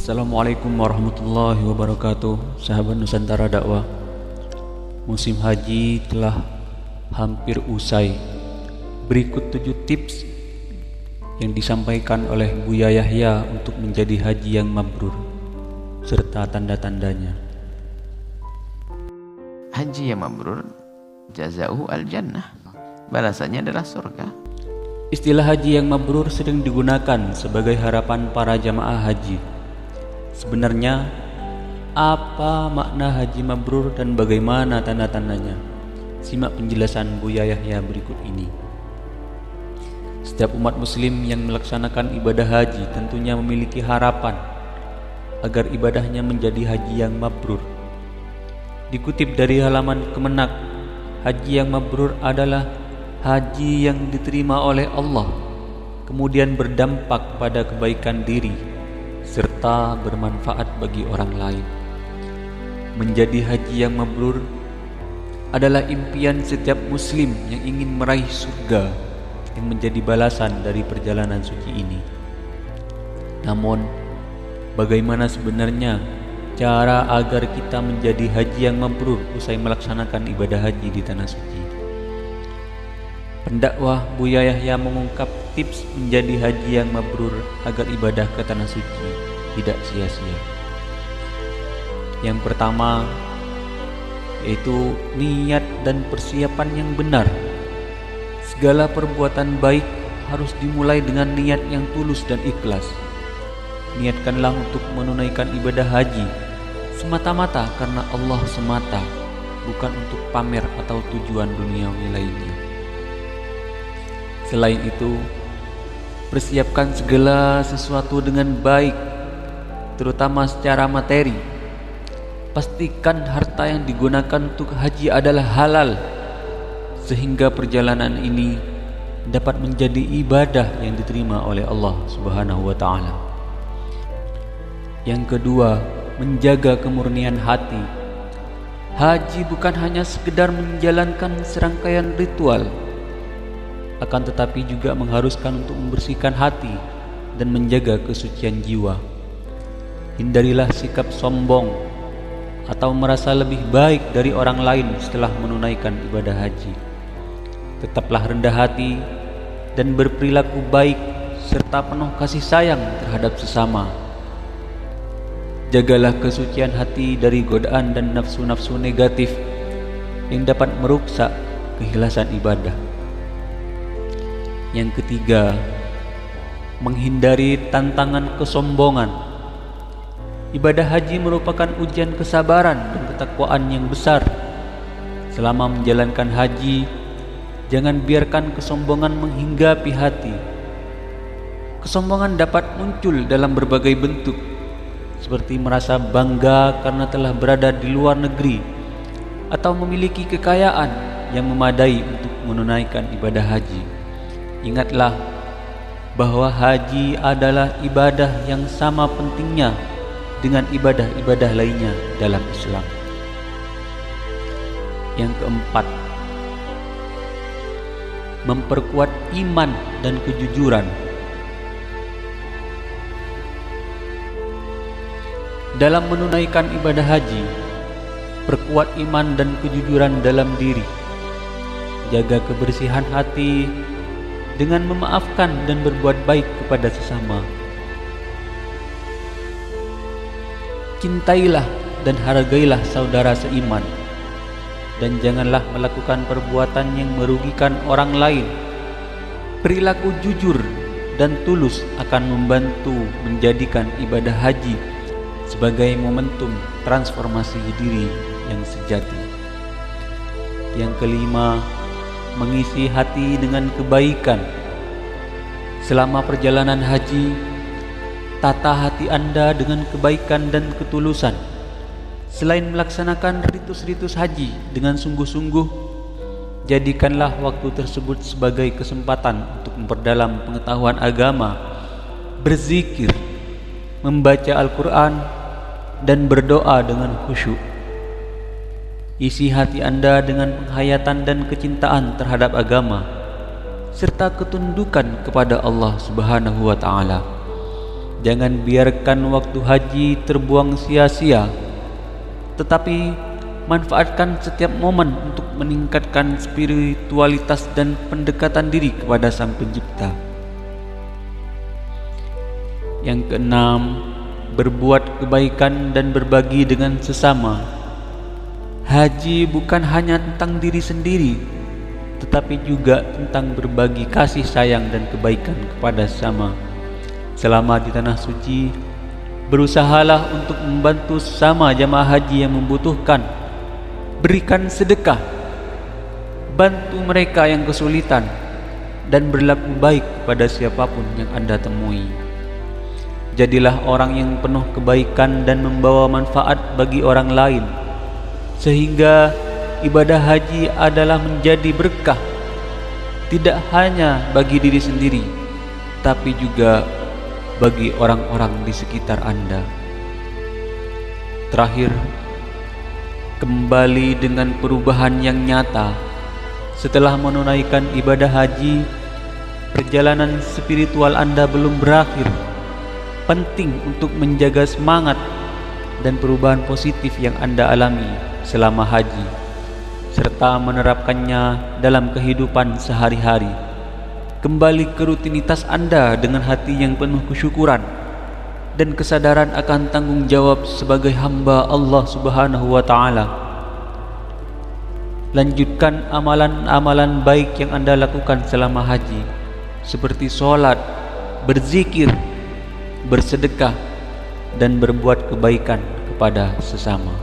Assalamualaikum warahmatullahi wabarakatuh. Sahabat Nusantara Dakwah, musim haji telah hampir usai. Berikut 7 tips yang disampaikan oleh Buya Yahya untuk menjadi haji yang mabrur serta tanda-tandanya. Haji yang mabrur jazauhu al-jannah, balasannya adalah surga. Istilah haji yang mabrur sering digunakan sebagai harapan para jamaah haji. Sebenarnya, apa makna haji mabrur dan bagaimana tanda-tandanya? Simak penjelasan Buya Yahya berikut ini. Setiap umat muslim yang melaksanakan ibadah haji tentunya memiliki harapan agar ibadahnya menjadi haji yang mabrur. Dikutip dari halaman Kemenak, haji yang mabrur adalah haji yang diterima oleh Allah, kemudian berdampak pada kebaikan diri serta bermanfaat bagi orang lain. Menjadi haji yang mabrur adalah impian setiap muslim yang ingin meraih surga yang menjadi balasan dari perjalanan suci ini. Namun, bagaimana sebenarnya cara agar kita menjadi haji yang mabrur usai melaksanakan ibadah haji di tanah suci? Pendakwah Buya Yahya mengungkap tips menjadi haji yang mabrur agar ibadah ke tanah suci tidak sia-sia. Yang pertama yaitu niat dan persiapan yang benar. Segala perbuatan baik harus dimulai dengan niat yang tulus dan ikhlas. Niatkanlah untuk menunaikan ibadah haji semata-mata karena Allah semata, bukan untuk pamer atau tujuan duniawi lainnya. Selain itu, persiapkan segala sesuatu dengan baik, terutama secara materi. Pastikan harta yang digunakan untuk haji adalah halal, sehingga perjalanan ini dapat menjadi ibadah yang diterima oleh Allah Subhanahu wa Ta'ala. Yang kedua, menjaga kemurnian hati. Haji bukan hanya sekedar menjalankan serangkaian ritual, akan tetapi juga mengharuskan untuk membersihkan hati dan menjaga kesucian jiwa. Hindarilah sikap sombong atau merasa lebih baik dari orang lain setelah menunaikan ibadah haji. Tetaplah rendah hati dan berperilaku baik serta penuh kasih sayang terhadap sesama. Jagalah kesucian hati dari godaan dan nafsu-nafsu negatif yang dapat merusak keikhlasan ibadah. Yang ketiga, menghindari tantangan kesombongan. Ibadah haji merupakan ujian kesabaran dan ketakwaan yang besar. Selama menjalankan haji, jangan biarkan kesombongan menghinggapi hati. Kesombongan dapat muncul dalam berbagai bentuk, seperti merasa bangga karena telah berada di luar negeri atau memiliki kekayaan yang memadai untuk menunaikan ibadah haji. Ingatlah bahwa haji adalah ibadah yang sama pentingnya dengan ibadah-ibadah lainnya dalam Islam. Yang keempat, memperkuat iman dan kejujuran. Dalam menunaikan ibadah haji, perkuat iman dan kejujuran dalam diri. Jaga kebersihan hati dengan memaafkan dan berbuat baik kepada sesama. Cintailah dan hargailah saudara seiman, dan janganlah melakukan perbuatan yang merugikan orang lain. Perilaku jujur dan tulus akan membantu menjadikan ibadah haji sebagai momentum transformasi diri yang sejati. Yang kelima, mengisi hati dengan kebaikan. Selama perjalanan haji, tata hati Anda dengan kebaikan dan ketulusan. Selain melaksanakan ritus-ritus haji dengan sungguh-sungguh, jadikanlah waktu tersebut sebagai kesempatan untuk memperdalam pengetahuan agama, berzikir, membaca Al-Quran, dan berdoa dengan khusyuk. Isi hati Anda dengan penghayatan dan kecintaan terhadap agama serta ketundukan kepada Allah Subhanahu wa Ta'ala. Jangan biarkan waktu haji terbuang sia-sia, tetapi manfaatkan setiap momen untuk meningkatkan spiritualitas dan pendekatan diri kepada Sang Pencipta. Yang keenam, berbuat kebaikan dan berbagi dengan sesama. Haji bukan hanya tentang diri sendiri, tetapi juga tentang berbagi kasih sayang dan kebaikan kepada sesama. Selama di tanah suci, berusahalah untuk membantu sesama jamaah haji yang membutuhkan. Berikan sedekah, bantu mereka yang kesulitan, dan berlaku baik kepada siapapun yang Anda temui. Jadilah orang yang penuh kebaikan dan membawa manfaat bagi orang lain, sehingga ibadah haji adalah menjadi berkah, tidak hanya bagi diri sendiri, tapi juga bagi orang-orang di sekitar Anda. Terakhir, kembali dengan perubahan yang nyata. Setelah menunaikan ibadah haji, perjalanan spiritual Anda belum berakhir. Penting untuk menjaga semangat dan perubahan positif yang Anda alami selama haji, serta menerapkannya dalam kehidupan sehari-hari. Kembali ke rutinitas Anda dengan hati yang penuh kesyukuran dan kesadaran akan tanggung jawab sebagai hamba Allah Subhanahu wa Ta'ala. Lanjutkan amalan-amalan baik yang Anda lakukan selama haji, seperti sholat, berzikir, bersedekah, dan berbuat kebaikan kepada sesama.